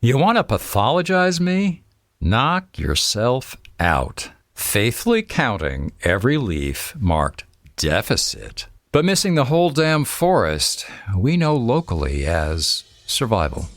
You want to pathologize me? Knock yourself out. Faithfully counting every leaf marked deficit, but missing the whole damn forest we know locally as survival.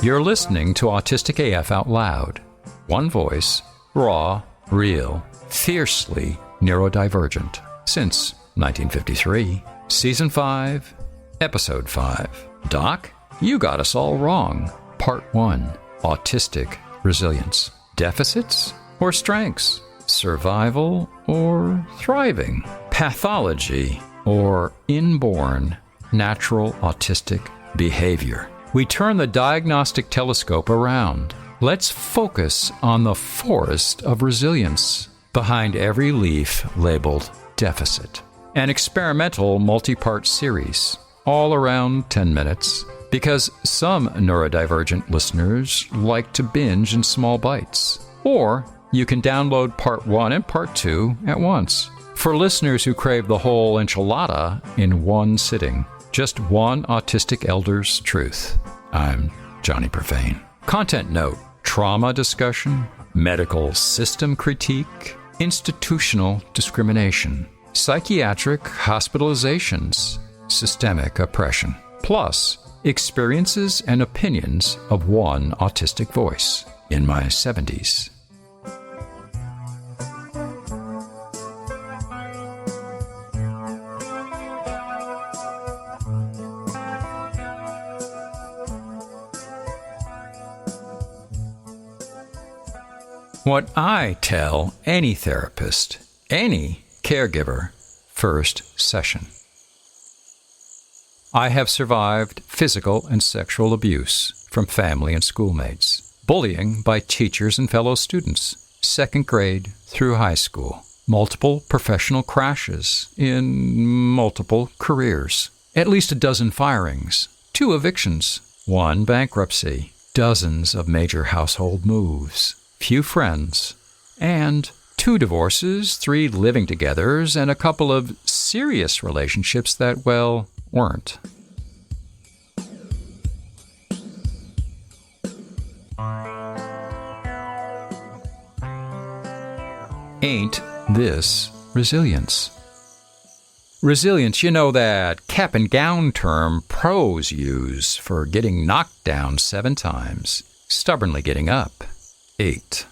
You're listening to AutisticAF Out Loud. One voice, raw, real, fiercely neurodivergent. Since 1953. Season 5, Episode 5. Doc, you got us all wrong. Part 1, Autistic Resilience. Deficits or strengths? Survival or thriving? Pathology or inborn natural autistic behavior? We turn the diagnostic telescope around. Let's focus on the forest of resilience behind every leaf labeled deficit. An experimental multi-part series, all around 10 minutes, because some neurodivergent listeners like to binge in small bites. Or you can download Part 1 and Part 2 at once. For listeners who crave the whole enchilada in one sitting, just one autistic elder's truth. I'm Johnny Profane. Content note: trauma discussion, medical system critique, institutional discrimination, psychiatric hospitalizations, systemic oppression, plus experiences and opinions of one autistic voice in my 70s. What I tell any therapist, any caregiver, first session. I have survived physical and sexual abuse from family and schoolmates, bullying by teachers and fellow students, second grade through high school, multiple professional crashes in multiple careers, at least a dozen firings, 2 evictions, 1 bankruptcy, dozens of major household moves, few friends, and 2 divorces, 3 living togethers, and a couple of serious relationships that, well, weren't. Ain't this resilience? Resilience, you know, that cap and gown term pros use for getting knocked down 7 times, stubbornly getting up 8.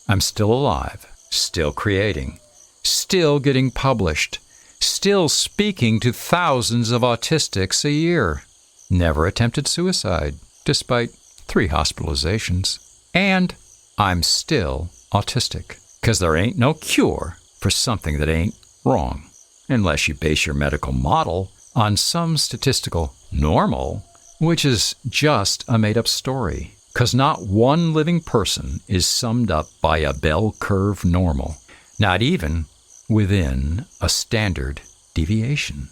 I'm still alive, still creating, still getting published, still speaking to thousands of autistics a year. Never attempted suicide, despite 3 hospitalizations. And I'm still autistic, 'cause there ain't no cure for something that ain't wrong, unless you base your medical model on some statistical normal, which is just a made-up story. 'Cause not one living person is summed up by a bell curve normal, not even within a standard deviation.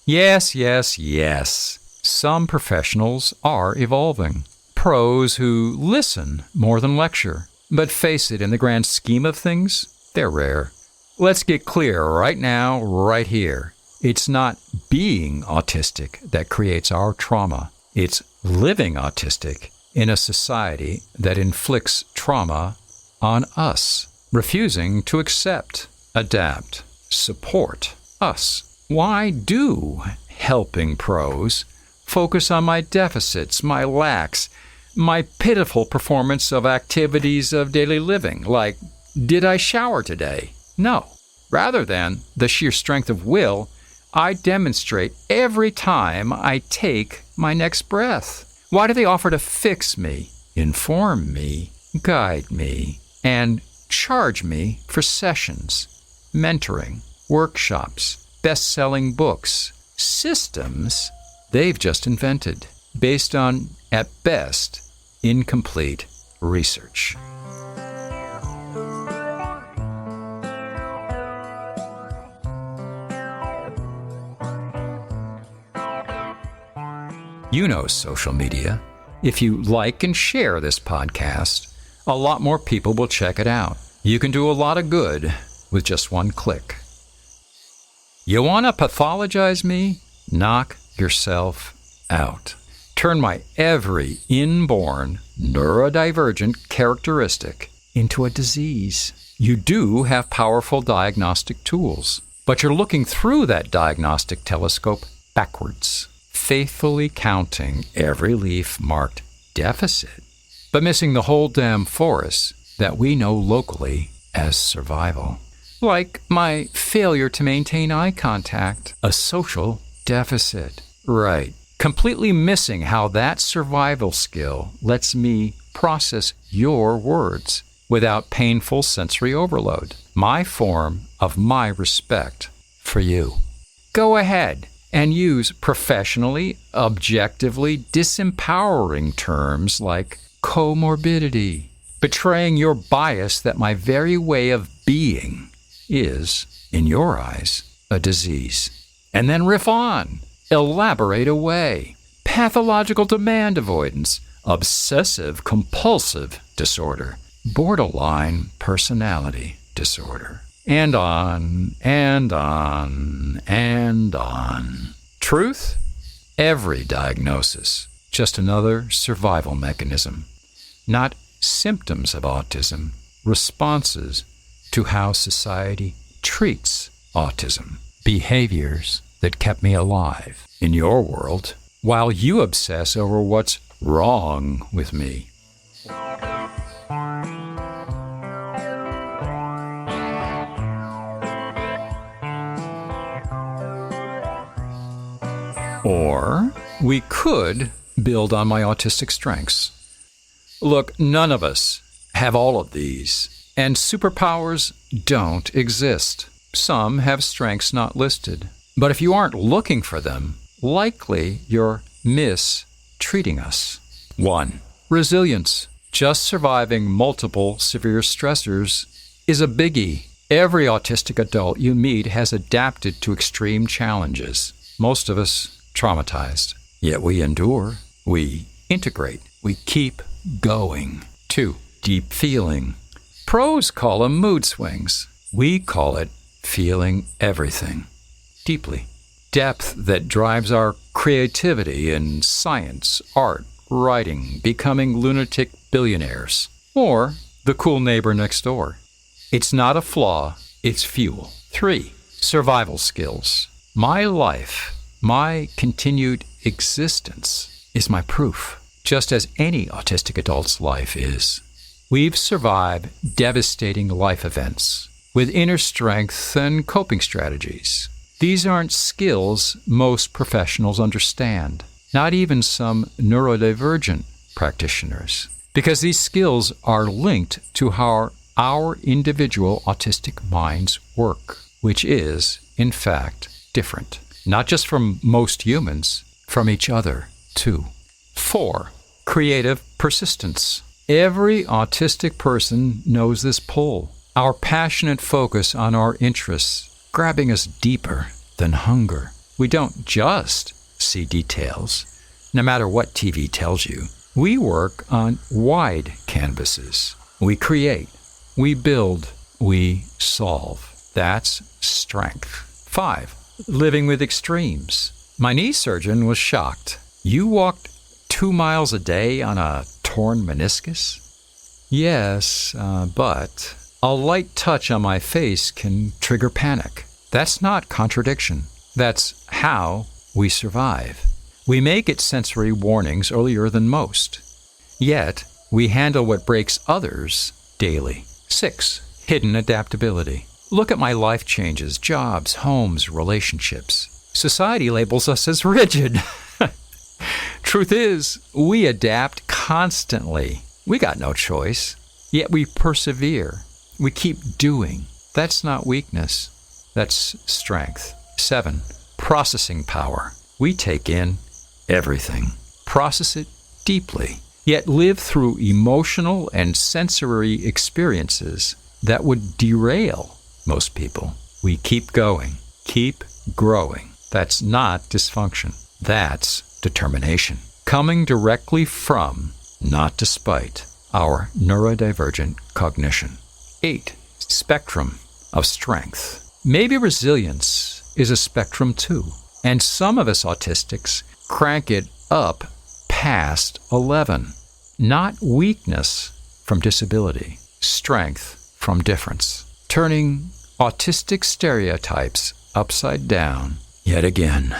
Yes, some professionals are evolving. Pros who listen more than lecture. But face it, in the grand scheme of things, they're rare. Let's get clear right now, right here. It's not being autistic that creates our trauma. It's living autistic in a society that inflicts trauma on us, refusing to accept, adapt, support us. Why do helping pros focus on my deficits, my lacks, my pitiful performance of activities of daily living, like, did I shower today? No. Rather than the sheer strength of will I demonstrate every time I take my next breath. Why do they offer to fix me, inform me, guide me, and charge me for sessions, mentoring, workshops, best-selling books, systems they've just invented, based on, at best, incomplete research? You know social media. If you like and share this podcast, a lot more people will check it out. You can do a lot of good with just one click. You want to pathologize me? Knock yourself out. Turn my every inborn neurodivergent characteristic into a disease. You do have powerful diagnostic tools, but you're looking through that diagnostic telescope backwards, faithfully counting every leaf marked deficit, but missing the whole damn forest that we know locally as survival. Like my failure to maintain eye contact, a social deficit. Right. Completely missing how that survival skill lets me process your words without painful sensory overload. My form of my respect for you. Go ahead and use professionally, objectively disempowering terms like comorbidity, betraying your bias that my very way of being is, in your eyes, a disease. And then riff on. Elaborate away. Pathological demand avoidance, obsessive compulsive disorder, borderline personality disorder, and on, and on, and on. Truth? Every diagnosis, just another survival mechanism, not symptoms of autism, responses to how society treats autism, behaviors that kept me alive in your world, while you obsess over what's wrong with me. Or we could build on my autistic strengths. Look, none of us have all of these, and superpowers don't exist. Some have strengths not listed. But if you aren't looking for them, likely you're mistreating us. 1. Resilience. Just surviving multiple severe stressors is a biggie. Every autistic adult you meet has adapted to extreme challenges. Most of us traumatized. Yet we endure. We integrate. We keep going. 2. Deep feeling. Pros call them mood swings. We call it feeling everything. Deeply. Depth that drives our creativity in science, art, writing, becoming lunatic billionaires, or the cool neighbor next door. It's not a flaw, it's fuel. 3. Survival skills. My life, my continued existence is my proof, just as any autistic adult's life is. We've survived devastating life events with inner strength and coping strategies. These aren't skills most professionals understand, not even some neurodivergent practitioners, because these skills are linked to how our individual autistic minds work, which is, in fact, different, not just from most humans, from each other, too. 4. Creative persistence. Every autistic person knows this pull, our passionate focus on our interests, grabbing us deeper than hunger. We don't just see details, no matter what TV tells you. We work on wide canvases. We create, we build, we solve. That's strength. 5. Living with extremes. My knee surgeon was shocked. You walked 2 miles a day on a torn meniscus? Yes, but a light touch on my face can trigger panic. That's not contradiction. That's how we survive. We may get sensory warnings earlier than most. Yet, we handle what breaks others daily. 6. Hidden adaptability. Look at my life changes, jobs, homes, relationships. Society labels us as rigid. Truth is, we adapt constantly. We got no choice. Yet we persevere. We keep doing. That's not weakness. That's strength. 7. Processing power. We take in everything, process it deeply, yet live through emotional and sensory experiences that would derail most people. We keep going, keep growing. That's not dysfunction. That's determination. Coming directly from, not despite, our neurodivergent cognition. 8. Spectrum of strength. Maybe resilience is a spectrum too. And some of us autistics crank it up past 11. Not weakness from disability, strength from difference. Turning autistic stereotypes upside down yet again.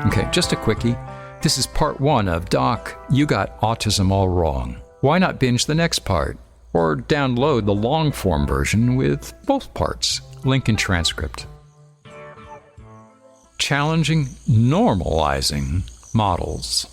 Okay, just a quickie. This is part 1 of Doc, You Got Autism All Wrong. Why not binge the next part? Or download the long-form version with both parts. Link in transcript. Challenging normalizing models.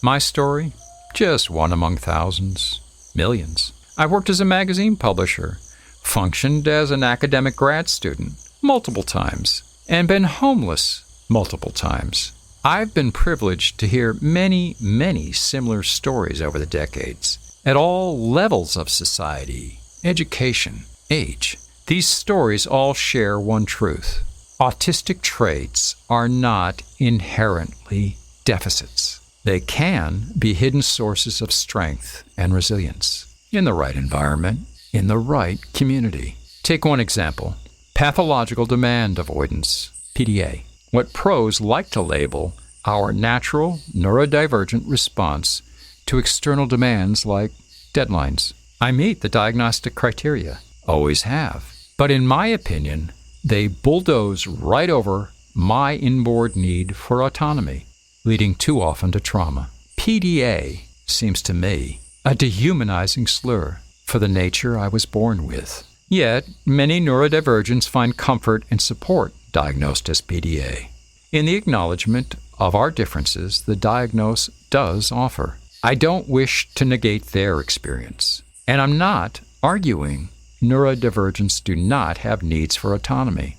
My story? Just one among thousands, millions. I worked as a magazine publisher, functioned as an academic grad student multiple times, and been homeless multiple times. I've been privileged to hear many, many similar stories over the decades, at all levels of society, education, age. These stories all share one truth. Autistic traits are not inherently deficits. They can be hidden sources of strength and resilience in the right environment, in the right community. Take one example, pathological demand avoidance, PDA. What pros like to label our natural neurodivergent response to external demands like deadlines. I meet the diagnostic criteria, always have. But in my opinion, they bulldoze right over my inborn need for autonomy, leading too often to trauma. PDA seems to me a dehumanizing slur for the nature I was born with. Yet, many neurodivergents find comfort and support diagnosed as PDA in the acknowledgement of our differences the diagnose does offer. I don't wish to negate their experience, and I'm not arguing neurodivergents do not have needs for autonomy,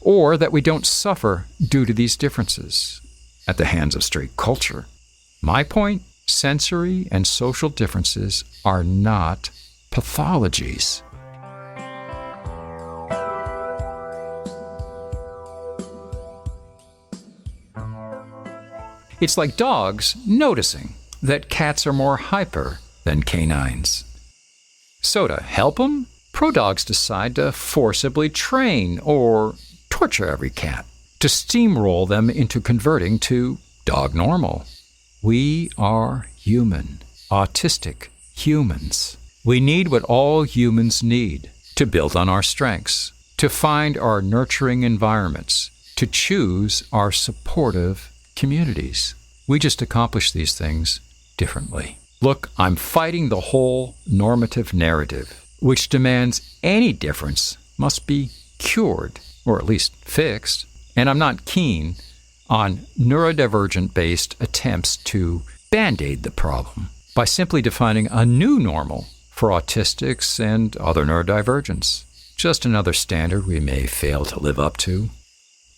or that we don't suffer due to these differences at the hands of straight culture. My point, sensory and social differences are not pathologies. It's like dogs noticing that cats are more hyper than canines. So to help them, pro dogs decide to forcibly train or torture every cat to steamroll them into converting to dog normal. We are human, autistic humans. We need what all humans need to build on our strengths, to find our nurturing environments, to choose our supportive communities. We just accomplish these things differently. Look, I'm fighting the whole normative narrative, which demands any difference must be cured, or at least fixed. And I'm not keen on neurodivergent-based attempts to band-aid the problem by simply defining a new normal for autistics and other neurodivergents. Just another standard we may fail to live up to.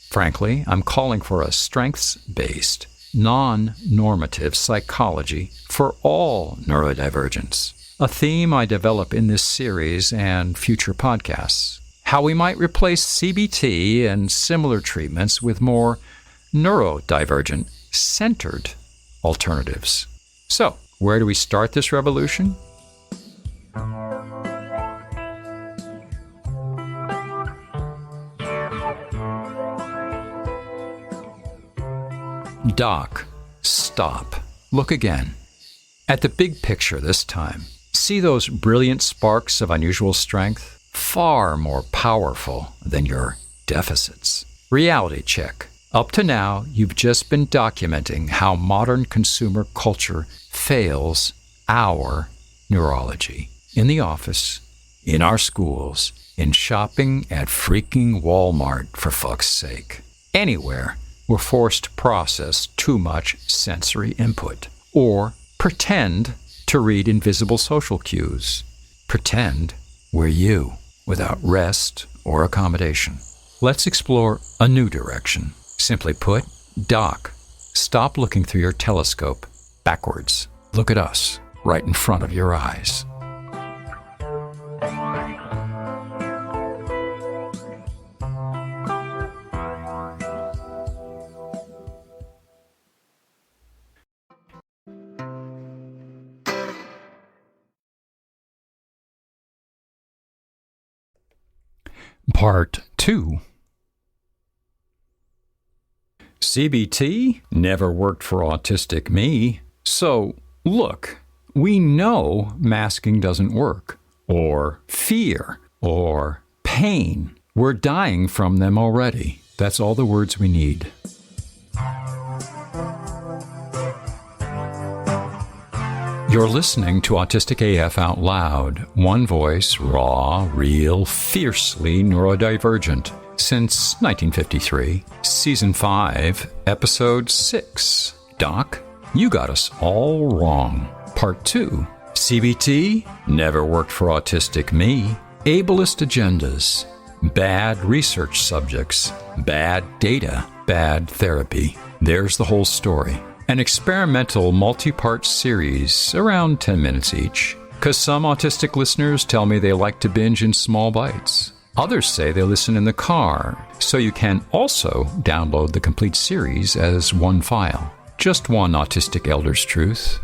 Frankly, I'm calling for a strengths-based, non-normative psychology for all neurodivergents, a theme I develop in this series and future podcasts. How we might replace CBT and similar treatments with more neurodivergent-centered alternatives. So, where do we start this revolution? Doc, stop. Look again. At the big picture this time. See those brilliant sparks of unusual strength? Far more powerful than your deficits. Reality check. Up to now, you've just been documenting how modern consumer culture fails our neurology. In the office, in our schools, in shopping at freaking Walmart, for fuck's sake. Anywhere, we're forced to process too much sensory input. Or pretend to read invisible social cues. Pretend we're you, without rest or accommodation. Let's explore a new direction. Simply put, Doc, stop looking through your telescope backwards. Look at us, right in front of your eyes. Part 2. CBT never worked for autistic me. So, look, we know masking doesn't work, or fear, or pain. We're dying from them already. That's all the words we need. You're listening to AutisticAF Out Loud. One voice, raw, real, fiercely neurodivergent. Since 1953. Season 5, Episode 6. Doc, you got us all wrong. Part 2. CBT never worked for autistic me. Ableist agendas. Bad research subjects. Bad data. Bad therapy. There's the whole story. An experimental multi-part series, around 10 minutes each. Because some autistic listeners tell me they like to binge in small bites. Others say they listen in the car, so you can also download the complete series as one file. Just one autistic elder's truth.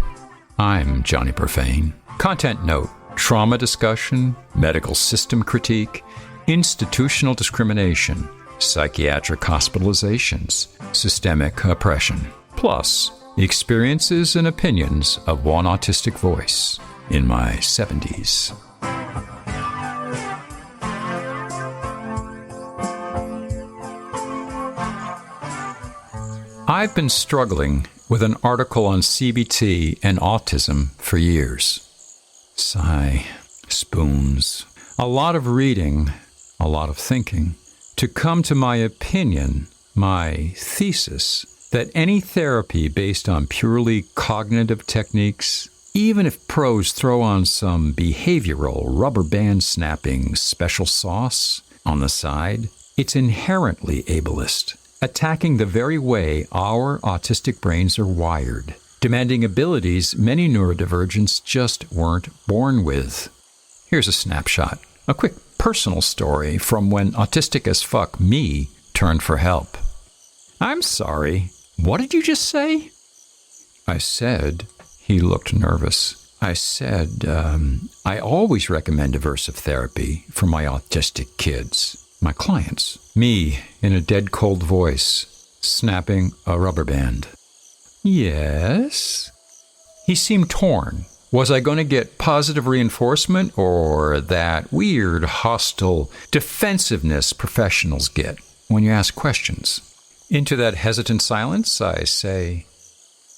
I'm Johnny Profane. Content note: trauma discussion, medical system critique, institutional discrimination, psychiatric hospitalizations, systemic oppression. Plus, the experiences and opinions of one autistic voice in my 70s. I've been struggling with an article on CBT and autism for years. Sigh, spoons. A lot of reading, a lot of thinking, to come to my opinion, my thesis, that any therapy based on purely cognitive techniques, even if pros throw on some behavioral rubber band snapping special sauce on the side, it's inherently ableist, attacking the very way our autistic brains are wired, demanding abilities many neurodivergents just weren't born with. Here's a snapshot, a quick personal story from when AutisticAF me turned for help. I'm sorry. What did you just say? I said, he looked nervous. I said, I always recommend aversive therapy for my autistic kids, my clients. Me, in a dead cold voice, snapping a rubber band. Yes? He seemed torn. Was I going to get positive reinforcement or that weird, hostile defensiveness professionals get when you ask questions? Into that hesitant silence, I say,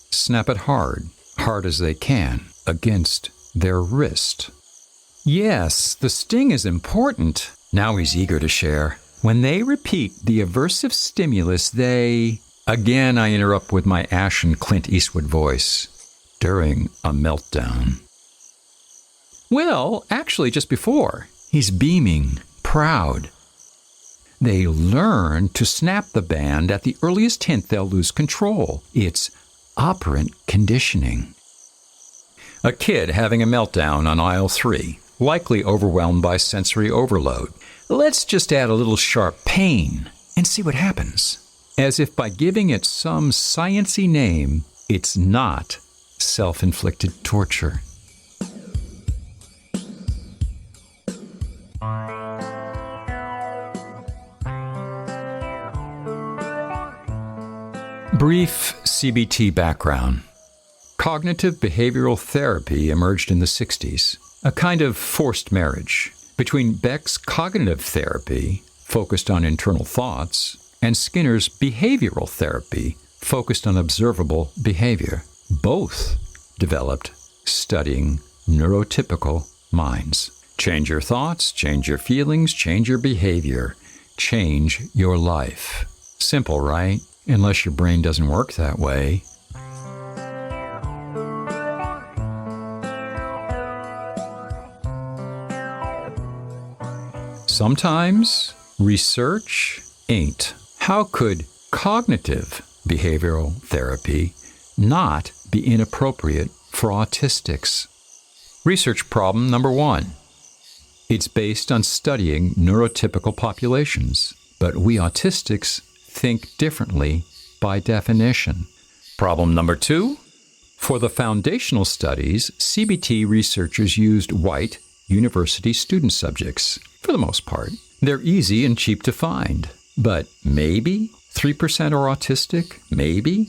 snap it hard as they can, against their wrist. Yes, the sting is important. Now he's eager to share. When they repeat the aversive stimulus, they... Again, I interrupt with my ashen Clint Eastwood voice, during a meltdown. Well, actually, just before. He's beaming, proud. They learn to snap the band at the earliest hint they'll lose control. It's operant conditioning. A kid having a meltdown on aisle 3, likely overwhelmed by sensory overload. Let's just add a little sharp pain and see what happens. As if by giving it some science-y name, it's not self-inflicted torture. Brief CBT background. Cognitive behavioral therapy emerged in the 60s, a kind of forced marriage between Beck's cognitive therapy, focused on internal thoughts, and Skinner's behavioral therapy, focused on observable behavior. Both developed studying neurotypical minds. Change your thoughts, change your feelings, change your behavior, change your life. Simple, right? Unless your brain doesn't work that way. Sometimes research ain't. How could cognitive behavioral therapy not be inappropriate for autistics? Research problem number 1. It's based on studying neurotypical populations, but we autistics think differently by definition. Problem number 2. For the foundational studies, CBT researchers used white university student subjects, for the most part, They're easy and cheap to find. But maybe 3% are autistic? Maybe?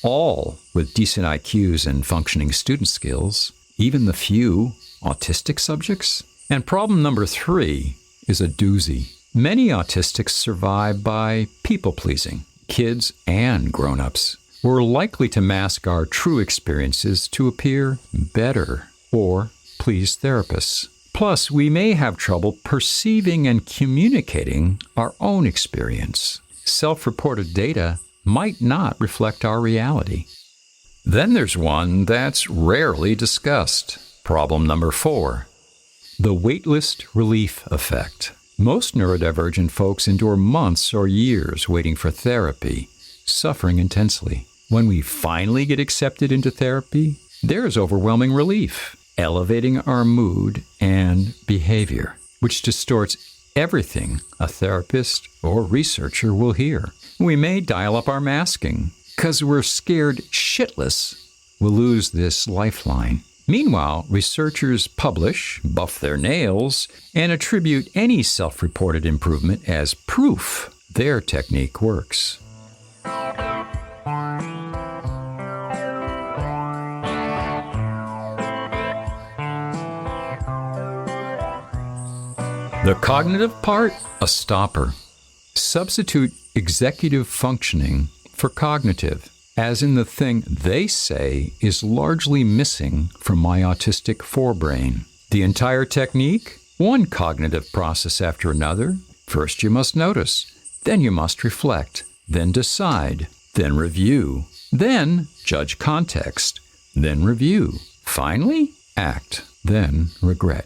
All with decent IQs and functioning student skills, even the few autistic subjects? And problem number 3 is a doozy. Many autistics survive by people-pleasing. Kids and grown-ups. We're likely to mask our true experiences to appear better or please therapists. Plus, we may have trouble perceiving and communicating our own experience. Self-reported data might not reflect our reality. Then there's one that's rarely discussed. Problem number 4. The waitlist relief effect. Most neurodivergent folks endure months or years waiting for therapy, suffering intensely. When we finally get accepted into therapy, there is overwhelming relief, elevating our mood and behavior, which distorts everything a therapist or researcher will hear. We may dial up our masking because we're scared shitless we'll lose this lifeline. Meanwhile, researchers publish, buff their nails, and attribute any self-reported improvement as proof their technique works. The cognitive part, a stopper. Substitute executive functioning for cognitive, as in the thing they say is largely missing from my autistic forebrain. The entire technique? One cognitive process after another. First you must notice, then you must reflect, then decide, then review, then judge context, then review, finally act, then regret.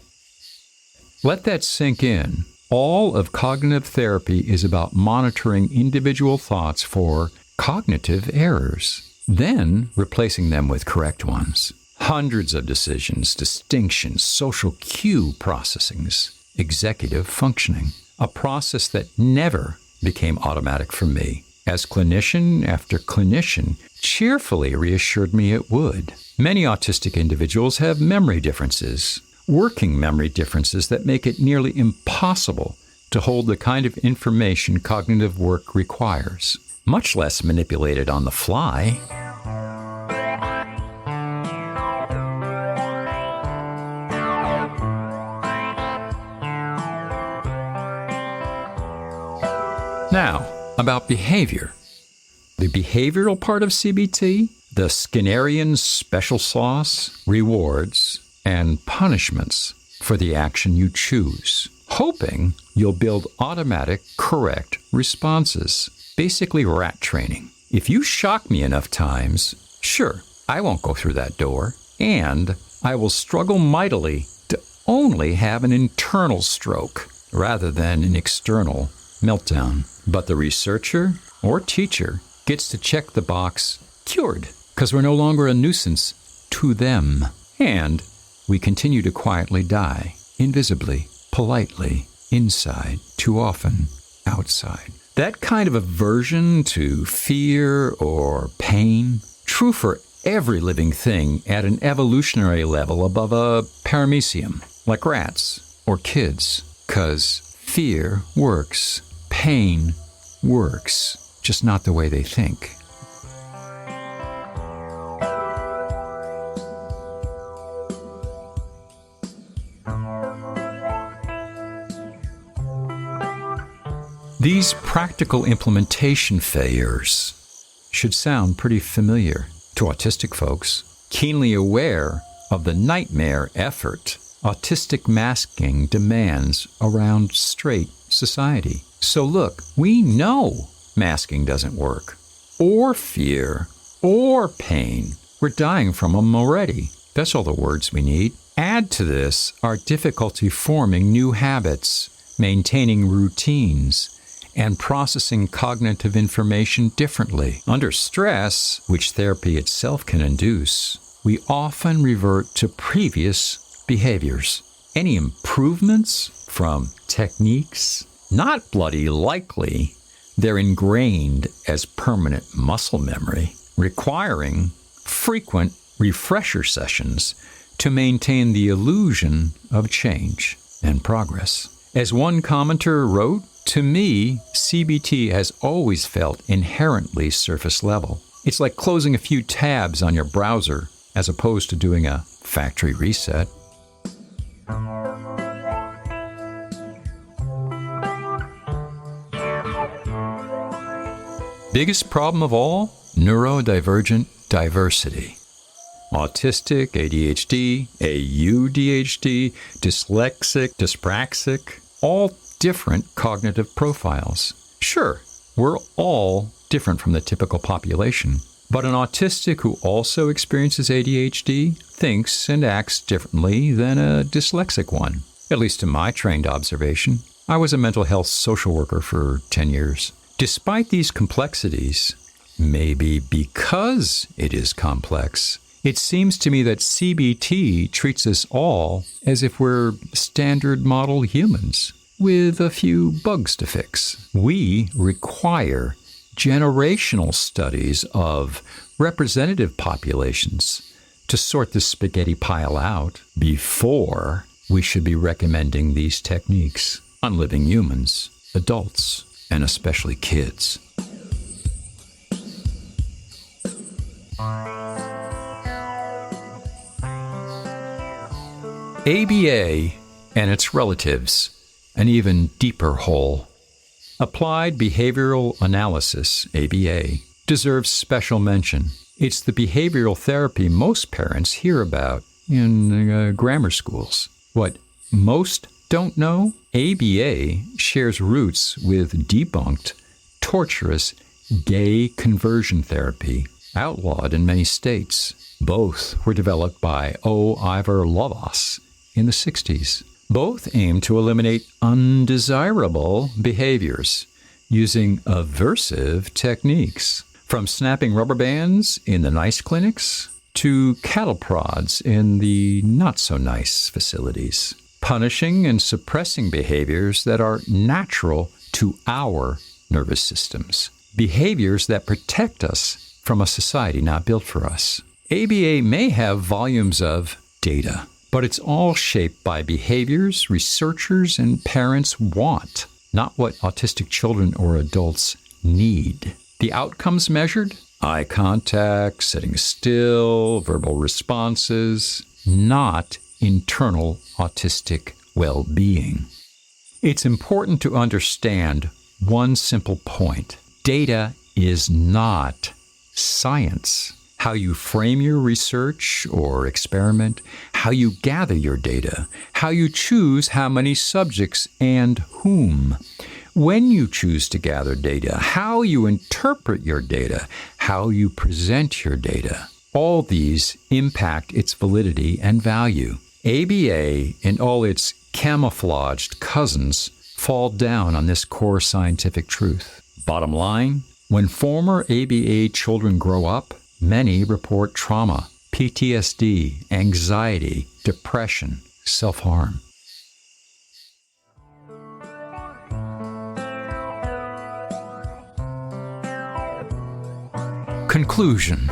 Let that sink in. All of cognitive therapy is about monitoring individual thoughts for cognitive errors, then replacing them with correct ones. Hundreds of decisions, distinctions, social cue processings, executive functioning, a process that never became automatic for me, as clinician after clinician cheerfully reassured me it would. Many autistic individuals have memory differences, working memory differences that make it nearly impossible to hold the kind of information cognitive work requires, much less manipulated on the fly. Now, about behavior. The behavioral part of CBT, the Skinnerian special sauce, rewards, and punishments for the action you choose, hoping you'll build automatic, correct responses. Basically rat training. If you shock me enough times, sure, I won't go through that door, and I will struggle mightily to only have an internal stroke rather than an external meltdown. But the researcher or teacher gets to check the box cured because we're no longer a nuisance to them. And we continue to quietly die, invisibly, politely, inside, too often, outside. That kind of aversion to fear or pain, true for every living thing at an evolutionary level above a paramecium, like rats or kids, 'cause fear works, pain works, just not the way they think. These practical implementation failures should sound pretty familiar to autistic folks, keenly aware of the nightmare effort autistic masking demands around straight society. So look, we know masking doesn't work, or fear, or pain. We're dying from them already. That's all the words we need. Add to this our difficulty forming new habits, maintaining routines, and processing cognitive information differently. Under stress, which therapy itself can induce, we often revert to previous behaviors. Any improvements from techniques? Not bloody likely. They're ingrained as permanent muscle memory, requiring frequent refresher sessions to maintain the illusion of change and progress. As one commenter wrote, "To me, CBT has always felt inherently surface level. It's like closing a few tabs on your browser as opposed to doing a factory reset." Biggest problem of all? Neurodivergent diversity. Autistic, ADHD, AUDHD, dyslexic, dyspraxic, all different cognitive profiles. Sure, we're all different from the typical population, but an autistic who also experiences ADHD thinks and acts differently than a dyslexic one, at least in my trained observation. I was a mental health social worker for 10 years. Despite these complexities, maybe because it is complex, it seems to me that CBT treats us all as if we're standard model humans with a few bugs to fix. We require generational studies of representative populations to sort this spaghetti pile out before we should be recommending these techniques on living humans, adults, and especially kids. ABA and its relatives, an even deeper hole. Applied Behavioral Analysis, ABA, deserves special mention. It's the behavioral therapy most parents hear about in grammar schools. What most don't know? ABA shares roots with debunked, torturous gay conversion therapy, outlawed in many states. Both were developed by O. Ivor Lovaas in the 60s. Both aim to eliminate undesirable behaviors using aversive techniques, from snapping rubber bands in the nice clinics to cattle prods in the not-so-nice facilities, punishing and suppressing behaviors that are natural to our nervous systems, behaviors that protect us from a society not built for us. ABA may have volumes of data, but it's all shaped by behaviors researchers and parents want, not what autistic children or adults need. The outcomes measured? Eye contact, sitting still, verbal responses, not internal autistic well-being. It's important to understand one simple point. Data is not science. How you frame your research or experiment, how you gather your data, how you choose how many subjects and whom, when you choose to gather data, how you interpret your data, how you present your data. All these impact its validity and value. ABA and all its camouflaged cousins fall down on this core scientific truth. Bottom line, when former ABA children grow up, many report trauma, PTSD, anxiety, depression, self-harm. Conclusion.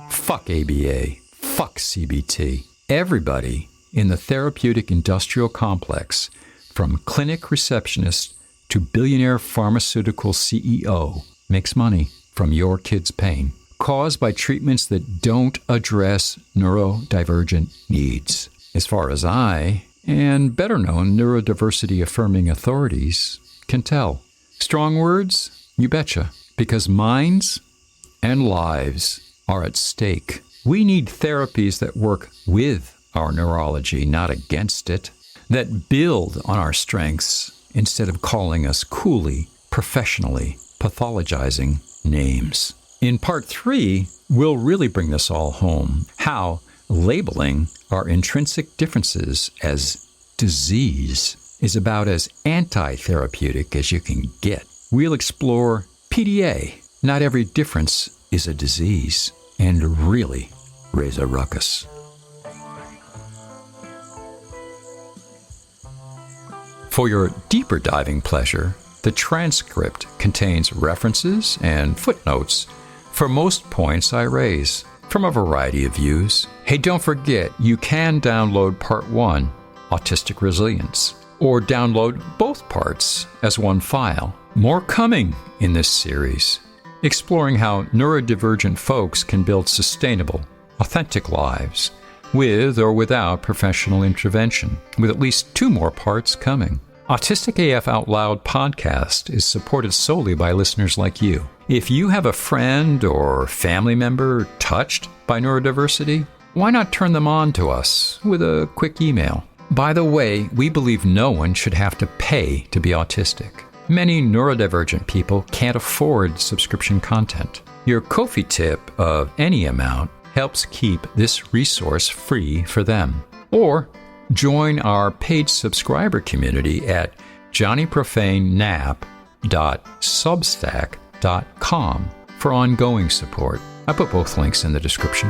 Fuck ABA. Fuck CBT. Everybody in the therapeutic industrial complex, from clinic receptionist to billionaire pharmaceutical CEO, makes money from your kid's pain, caused by treatments that don't address neurodivergent needs. As far as I, and better known neurodiversity-affirming authorities, can tell. Strong words? You betcha. Because minds and lives are at stake. We need therapies that work with our neurology, not against it, that build on our strengths instead of calling us coolly, professionally, pathologizing names. In Part 3, we'll really bring this all home, how labeling our intrinsic differences as disease is about as anti-therapeutic as you can get. We'll explore PDA, not every difference is a disease, and really raise a ruckus. For your deeper diving pleasure, the transcript contains references and footnotes for most points I raise, from a variety of views. Hey, don't forget, you can download Part 1, Autistic Resilience, or download both parts as one file. More coming in this series, exploring how neurodivergent folks can build sustainable, authentic lives with or without professional intervention, with at least 2 more parts coming. AutisticAF Out Loud podcast is supported solely by listeners like you. If you have a friend or family member touched by neurodiversity, why not turn them on to us with a quick email? By the way, we believe no one should have to pay to be autistic. Many neurodivergent people can't afford subscription content. Your Ko-fi tip of any amount helps keep this resource free for them. Or join our paid subscriber community at johnnyprofanenap.substack.com for ongoing support. I put both links in the description.